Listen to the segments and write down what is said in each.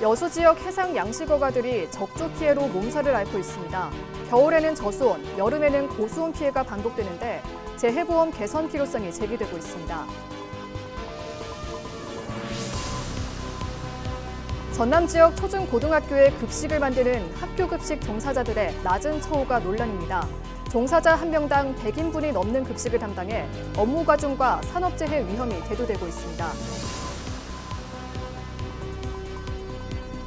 여수 지역 해상 양식어가들이 적조 피해로 몸살을 앓고 있습니다. 겨울에는 저수온, 여름에는 고수온 피해가 반복되는데 재해보험 개선 필요성이 제기되고 있습니다. 전남 지역 초중고등학교에 급식을 만드는 학교급식 종사자들의 낮은 처우가 논란입니다. 종사자 한 명당 100인분이 넘는 급식을 담당해 업무 과중과 산업재해 위험이 대두되고 있습니다.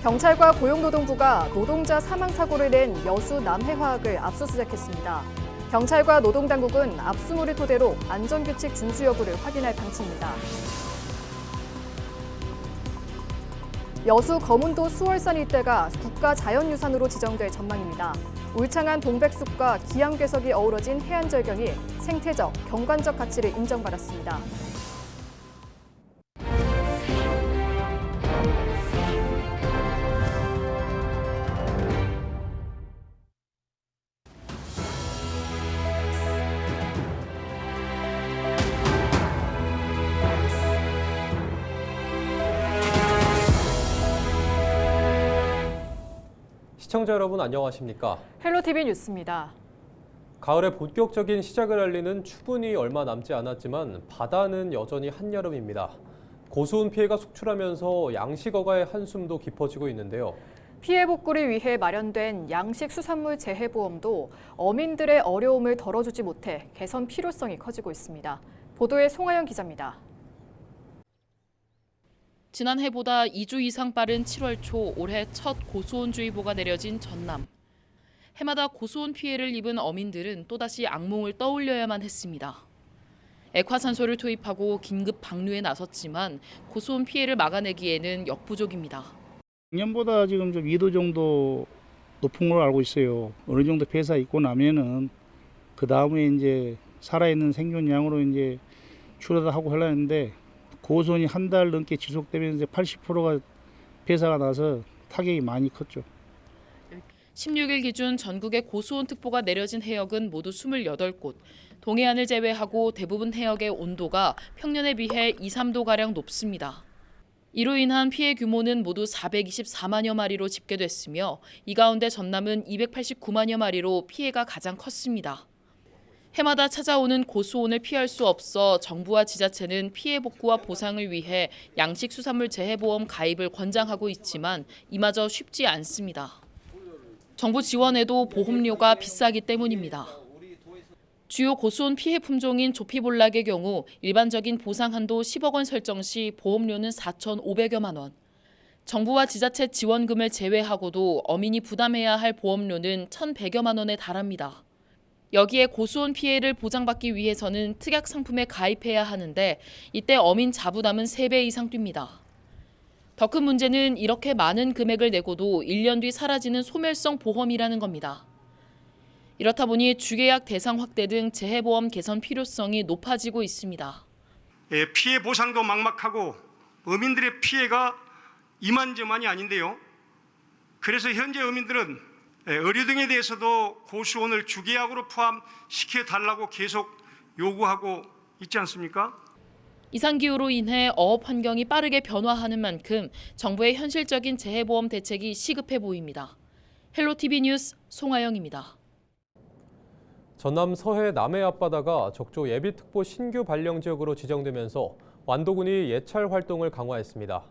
경찰과 고용노동부가 노동자 사망사고를 낸 여수 남해화학을 압수수색했습니다. 경찰과 노동당국은 압수물을 토대로 안전규칙 준수 여부를 확인할 방침입니다. 여수 거문도 수월산 일대가 국가자연유산으로 지정될 전망입니다. 울창한 동백숲과 기암괴석이 어우러진 해안절경이 생태적, 경관적 가치를 인정받았습니다. 시청자 여러분 안녕하십니까? 헬로티비 뉴스입니다. 가을의 본격적인 시작을 알리는 추분이 얼마 남지 않았지만 바다는 여전히 한여름입니다. 고수온 피해가 속출하면서 양식어가의 한숨도 깊어지고 있는데요. 피해 복구를 위해 마련된 양식수산물 재해보험도 어민들의 어려움을 덜어주지 못해 개선 필요성이 커지고 있습니다. 보도에 송하영 기자입니다. 지난해보다 2주 이상 빠른 7월 초 올해 첫 고수온주의보가 내려진 전남. 해마다 고수온 피해를 입은 어민들은 또다시 악몽을 떠올려야만 했습니다. 액화산소를 투입하고 긴급 방류에 나섰지만 고수온 피해를 막아내기에는 역부족입니다. 작년보다 지금 좀 2도 정도 높은 걸로 알고 있어요. 어느 정도 폐사 있고 나면은 그 다음에 이제 살아있는 생존량으로 이제 출하다 하고 하려는데 고수온이 한 달 넘게 지속되면서 80%가 폐사가 나서 타격이 많이 컸죠. 16일 기준 전국에 고수온 특보가 내려진 해역은 모두 28곳. 동해안을 제외하고 대부분 해역의 온도가 평년에 비해 2, 3도가량 높습니다. 이로 인한 피해 규모는 모두 424만여 마리로 집계됐으며 이 가운데 전남은 289만여 마리로 피해가 가장 컸습니다. 해마다 찾아오는 고수온을 피할 수 없어 정부와 지자체는 피해 복구와 보상을 위해 양식수산물 재해보험 가입을 권장하고 있지만 이마저 쉽지 않습니다. 정부 지원에도 보험료가 비싸기 때문입니다. 주요 고수온 피해 품종인 조피볼락의 경우 일반적인 보상 한도 10억 원 설정 시 보험료는 4,500여만 원. 정부와 지자체 지원금을 제외하고도 어민이 부담해야 할 보험료는 1,100여만 원에 달합니다. 여기에 고수온 피해를 보장받기 위해서는 특약 상품에 가입해야 하는데 이때 어민 자부담은 3배 이상 뜁니다. 더 큰 문제는 이렇게 많은 금액을 내고도 1년 뒤 사라지는 소멸성 보험이라는 겁니다. 이렇다 보니 주계약 대상 확대 등 재해보험 개선 필요성이 높아지고 있습니다. 피해 보상도 막막하고 어민들의 피해가 이만저만이 아닌데요. 그래서 현재 어민들은 의료 등에 대해서도 고수온을 주계약으로 포함시켜달라고 계속 요구하고 있지 않습니까? 이상기후로 인해 어업 환경이 빠르게 변화하는 만큼 정부의 현실적인 재해보험 대책이 시급해 보입니다. 헬로티비 뉴스 송하영입니다. 전남 서해 남해 앞바다가 적조 예비특보 신규 발령 지역으로 지정되면서 완도군이 예찰 활동을 강화했습니다.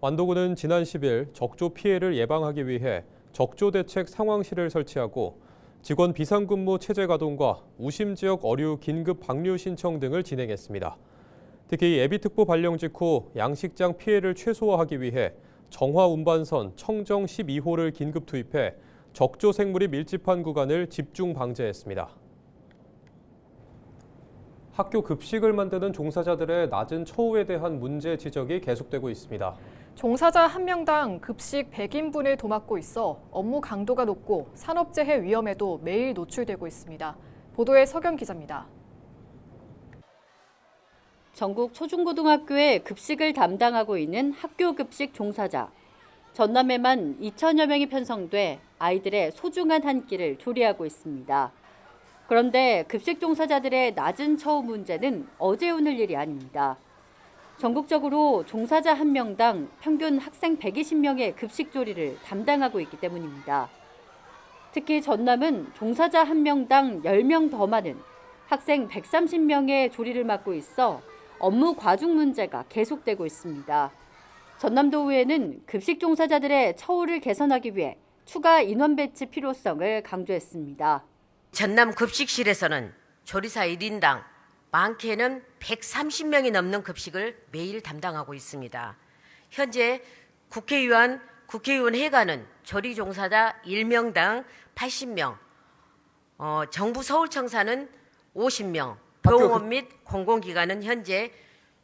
완도군은 지난 10일 적조 피해를 예방하기 위해 적조대책 상황실을 설치하고 직원 비상근무 체제 가동과 우심 지역 어류 긴급 방류 신청 등을 진행했습니다. 특히 예비특보 발령 직후 양식장 피해를 최소화하기 위해 정화 운반선 청정 12호를 긴급 투입해 적조 생물이 밀집한 구간을 집중 방제했습니다. 학교 급식을 만드는 종사자들의 낮은 처우에 대한 문제 지적이 계속되고 있습니다. 종사자 한 명당 급식 100인분을 도맡고 있어 업무 강도가 높고 산업재해 위험에도 매일 노출되고 있습니다. 보도에 서경 기자입니다. 전국 초중고등학교에 급식을 담당하고 있는 학교 급식 종사자. 전남에만 2천여 명이 편성돼 아이들의 소중한 한 끼를 조리하고 있습니다. 그런데 급식 종사자들의 낮은 처우 문제는 어제 오늘 일이 아닙니다. 전국적으로 종사자 1명당 평균 학생 120명의 급식 조리를 담당하고 있기 때문입니다. 특히 전남은 종사자 1명당 10명 더 많은 학생 130명의 조리를 맡고 있어 업무 과중 문제가 계속되고 있습니다. 전남도의회는 급식 종사자들의 처우를 개선하기 위해 추가 인원 배치 필요성을 강조했습니다. 전남 급식실에서는 조리사 1인당 많게는 130명이 넘는 급식을 매일 담당하고 있습니다. 현재 국회의원 회관은 조리 종사자 1명당 80명, 정부 서울청사는 50명, 병원 및 공공기관은 현재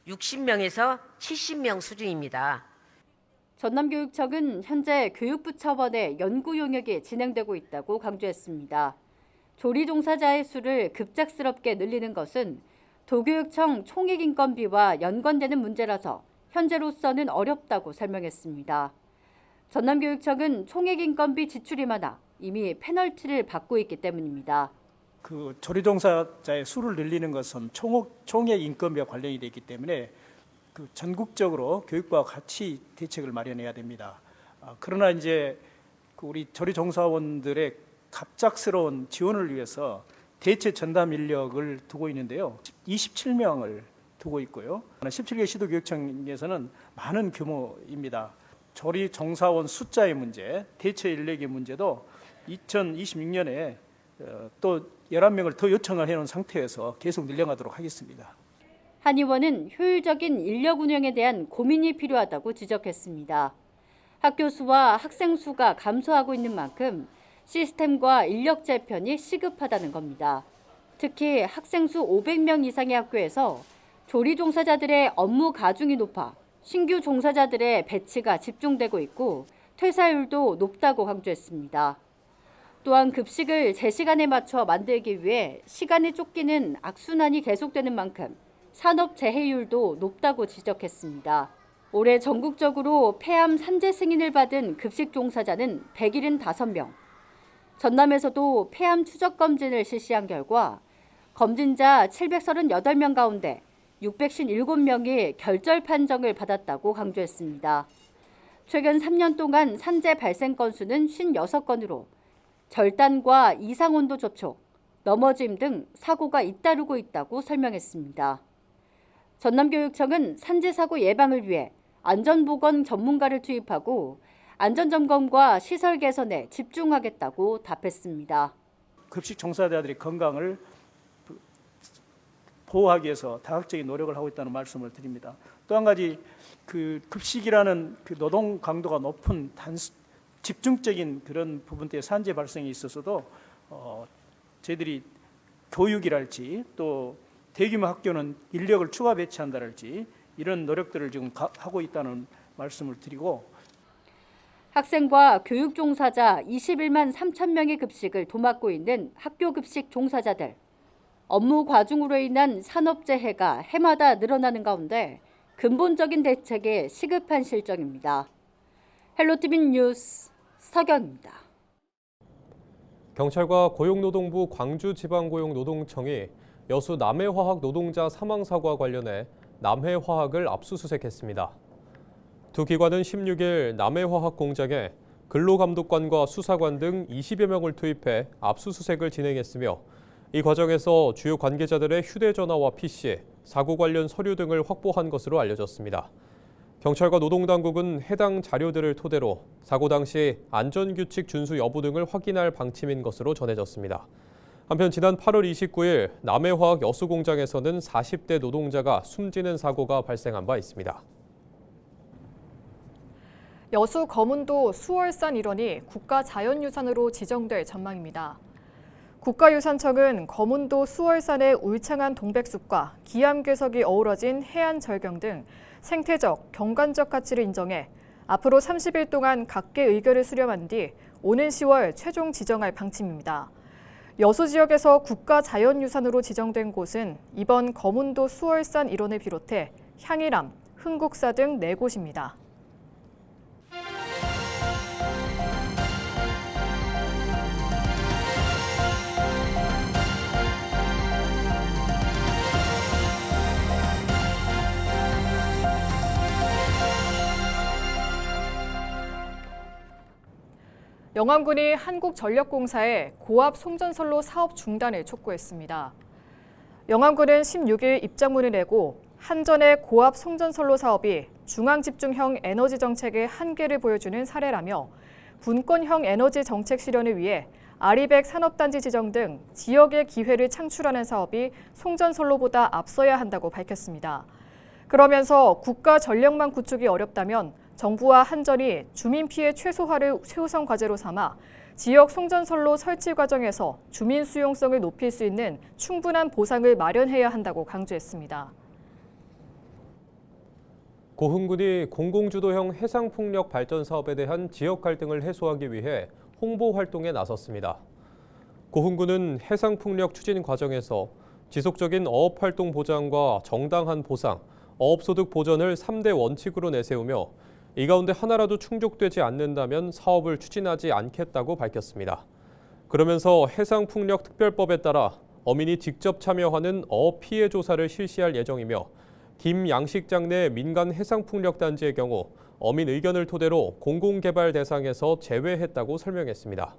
60명에서 70명 수준입니다. 전남교육청은 현재 교육부 차원의 연구 용역이 진행되고 있다고 강조했습니다. 조리 종사자의 수를 급작스럽게 늘리는 것은 도교육청 총액 인건비와 연관되는 문제라서 현재로서는 어렵다고 설명했습니다. 전남교육청은 총액 인건비 지출이 많아 이미 페널티를 받고 있기 때문입니다. 그 조리 종사자의 수를 늘리는 것은 총액 인건비와 관련이 되기 때문에 그 전국적으로 교육부와 같이 대책을 마련해야 됩니다. 그러나 이제 우리 조리 종사원들의 갑작스러운 지원을 위해서 대체 전담 인력을 두고 있는데요. 27명을 두고 있고요. 17개 시도교육청에서는 많은 규모입니다. 조리 종사원 숫자의 문제, 대체 인력의 문제도 2026년에 또 11명을 더 요청을 해놓은 상태에서 계속 늘려가도록 하겠습니다. 한 의원은 효율적인 인력 운영에 대한 고민이 필요하다고 지적했습니다. 학교 수와 학생 수가 감소하고 있는 만큼 시스템과 인력 재편이 시급하다는 겁니다. 특히 학생 수 500명 이상의 학교에서 조리 종사자들의 업무 가중이 높아 신규 종사자들의 배치가 집중되고 있고 퇴사율도 높다고 강조했습니다. 또한 급식을 제 시간에 맞춰 만들기 위해 시간에 쫓기는 악순환이 계속되는 만큼 산업 재해율도 높다고 지적했습니다. 올해 전국적으로 폐암 산재 승인을 받은 급식 종사자는 175명. 전남에서도 폐암 추적 검진을 실시한 결과 검진자 738명 가운데 657명이 결절 판정을 받았다고 강조했습니다. 최근 3년 동안 산재 발생 건수는 56건으로 절단과 이상온도 접촉, 넘어짐 등 사고가 잇따르고 있다고 설명했습니다. 전남교육청은 산재 사고 예방을 위해 안전보건 전문가를 투입하고 안전점검과 시설 개선에 집중하겠다고 답했습니다. 급식 종사자들의 건강을 보호하기 위해서 다각적인 노력을 하고 있다는 말씀을 드립니다. 또 한 가지 그 급식이라는 그 노동 강도가 높은 집중적인 그런 부분대의 산재 발생에 있어서도 저희들이 교육이랄지 또 대규모 학교는 인력을 추가 배치한다랄지 이런 노력들을 지금 하고 있다는 말씀을 드리고 학생과 교육 종사자 21만 3천 명의 급식을 도맡고 있는 학교 급식 종사자들. 업무 과중으로 인한 산업재해가 해마다 늘어나는 가운데 근본적인 대책이 시급한 실정입니다. 헬로티비 뉴스 서경입니다. 경찰과 고용노동부 광주지방고용노동청이 여수 남해화학 노동자 사망 사고와 관련해 남해화학을 압수수색했습니다. 두 기관은 16일 남해화학 공장에 근로감독관과 수사관 등 20여 명을 투입해 압수수색을 진행했으며 이 과정에서 주요 관계자들의 휴대전화와 PC, 사고 관련 서류 등을 확보한 것으로 알려졌습니다. 경찰과 노동당국은 해당 자료들을 토대로 사고 당시 안전규칙 준수 여부 등을 확인할 방침인 것으로 전해졌습니다. 한편 지난 8월 29일 남해화학 여수 공장에서는 40대 노동자가 숨지는 사고가 발생한 바 있습니다. 여수 거문도 수월산 일원이 국가자연유산으로 지정될 전망입니다. 국가유산청은 거문도 수월산의 울창한 동백숲과 기암괴석이 어우러진 해안절경 등 생태적, 경관적 가치를 인정해 앞으로 30일 동안 각계 의견을 수렴한 뒤 오는 10월 최종 지정할 방침입니다. 여수 지역에서 국가자연유산으로 지정된 곳은 이번 거문도 수월산 일원을 비롯해 향일암, 흥국사 등 4곳입니다. 영암군이 한국전력공사에 고압 송전선로 사업 중단을 촉구했습니다. 영암군은 16일 입장문을 내고 한전의 고압 송전선로 사업이 중앙집중형 에너지 정책의 한계를 보여주는 사례라며 분권형 에너지 정책 실현을 위해 아리백 산업단지 지정 등 지역의 기회를 창출하는 사업이 송전선로보다 앞서야 한다고 밝혔습니다. 그러면서 국가 전력망 구축이 어렵다면 정부와 한전이 주민 피해 최소화를 최우선 과제로 삼아 지역 송전선로 설치 과정에서 주민 수용성을 높일 수 있는 충분한 보상을 마련해야 한다고 강조했습니다. 고흥군이 공공주도형 해상풍력 발전 사업에 대한 지역 갈등을 해소하기 위해 홍보 활동에 나섰습니다. 고흥군은 해상풍력 추진 과정에서 지속적인 어업활동 보장과 정당한 보상, 어업소득 보전을 3대 원칙으로 내세우며 이 가운데 하나라도 충족되지 않는다면 사업을 추진하지 않겠다고 밝혔습니다. 그러면서 해상풍력특별법에 따라 어민이 직접 참여하는 어업 피해 조사를 실시할 예정이며 김양식장 내 민간 해상풍력단지의 경우 어민 의견을 토대로 공공개발 대상에서 제외했다고 설명했습니다.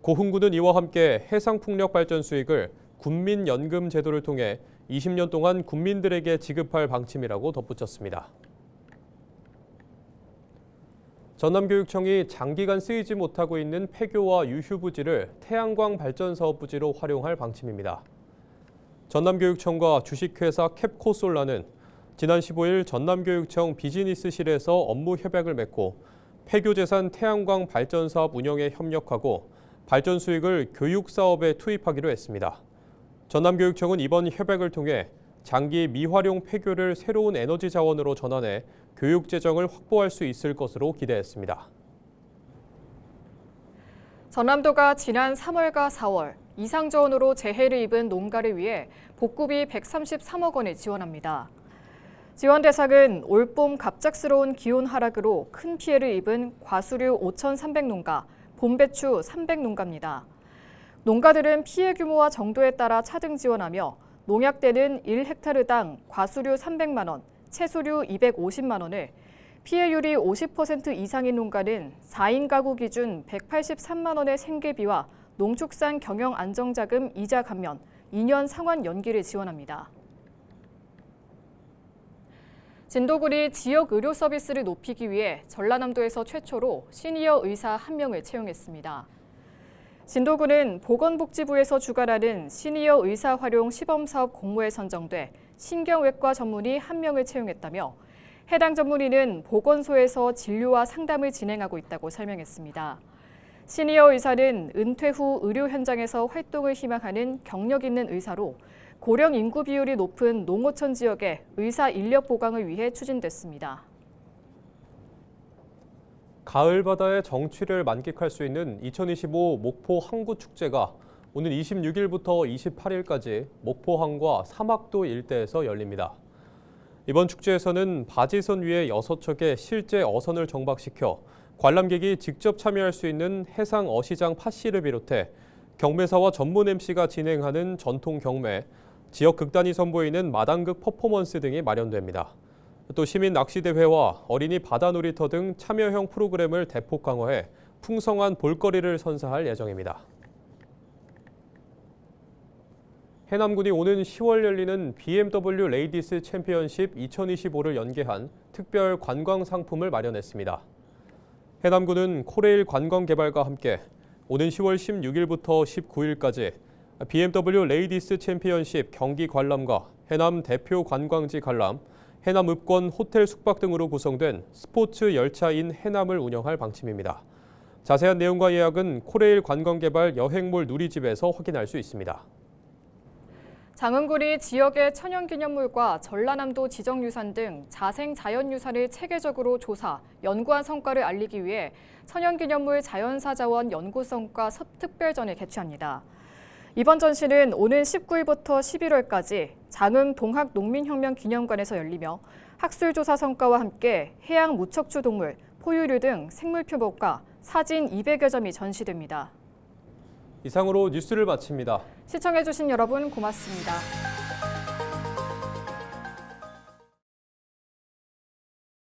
고흥군은 이와 함께 해상풍력 발전 수익을 군민연금 제도를 통해 20년 동안 군민들에게 지급할 방침이라고 덧붙였습니다. 전남교육청이 장기간 쓰이지 못하고 있는 폐교와 유휴 부지를 태양광 발전 사업 부지로 활용할 방침입니다. 전남교육청과 주식회사 캡코솔라는 지난 15일 전남교육청 비즈니스실에서 업무 협약을 맺고 폐교재산 태양광 발전 사업 운영에 협력하고 발전 수익을 교육 사업에 투입하기로 했습니다. 전남교육청은 이번 협약을 통해 장기 미활용 폐교를 새로운 에너지 자원으로 전환해 교육 재정을 확보할 수 있을 것으로 기대했습니다. 전남도가 지난 3월과 4월 이상저온으로 재해를 입은 농가를 위해 복구비 133억 원을 지원합니다. 지원 대상은 올봄 갑작스러운 기온 하락으로 큰 피해를 입은 과수류 5,300농가, 봄배추 300농가입니다. 농가들은 피해 규모와 정도에 따라 차등 지원하며 농약대는 1헥타르당 과수류 300만 원, 채소류 250만 원을, 피해율이 50% 이상인 농가는 4인 가구 기준 183만 원의 생계비와 농축산 경영 안정자금 이자 감면, 2년 상환 연기를 지원합니다. 진도군이 지역 의료 서비스를 높이기 위해 전라남도에서 최초로 시니어 의사 1명을 채용했습니다. 진도군은 보건복지부에서 주관하는 시니어 의사 활용 시범사업 공모에 선정돼 신경외과 전문의 1명을 채용했다며 해당 전문의는 보건소에서 진료와 상담을 진행하고 있다고 설명했습니다. 시니어 의사는 은퇴 후 의료 현장에서 활동을 희망하는 경력 있는 의사로 고령 인구 비율이 높은 농어촌 지역의 의사 인력 보강을 위해 추진됐습니다. 가을 바다의 정취를 만끽할 수 있는 2025 목포 항구축제가 오는 26일부터 28일까지 목포항과 사막도 일대에서 열립니다. 이번 축제에서는 바지선 위에 6척의 실제 어선을 정박시켜 관람객이 직접 참여할 수 있는 해상 어시장 파시를 비롯해 경매사와 전문 MC가 진행하는 전통 경매, 지역 극단이 선보이는 마당극 퍼포먼스 등이 마련됩니다. 또 시민 낚시대회와 어린이 바다놀이터 등 참여형 프로그램을 대폭 강화해 풍성한 볼거리를 선사할 예정입니다. 해남군이 오는 10월 열리는 BMW 레이디스 챔피언십 2025를 연계한 특별 관광 상품을 마련했습니다. 해남군은 코레일 관광개발과 함께 오는 10월 16일부터 19일까지 BMW 레이디스 챔피언십 경기 관람과 해남 대표 관광지 관람, 해남 읍권 호텔 숙박 등으로 구성된 스포츠 열차인 해남을 운영할 방침입니다. 자세한 내용과 예약은 코레일 관광개발 여행몰 누리집에서 확인할 수 있습니다. 장흥군이 지역의 천연기념물과 전라남도 지정유산 등 자생자연유산을 체계적으로 조사, 연구한 성과를 알리기 위해 천연기념물 자연사자원 연구성과 특별전을 개최합니다. 이번 전시는 오는 19일부터 11월까지 장흥 동학농민혁명기념관에서 열리며 학술조사 성과와 함께 해양 무척추 동물, 포유류 등 생물 표본과 사진 200여 점이 전시됩니다. 이상으로 뉴스를 마칩니다. 시청해주신 여러분 고맙습니다.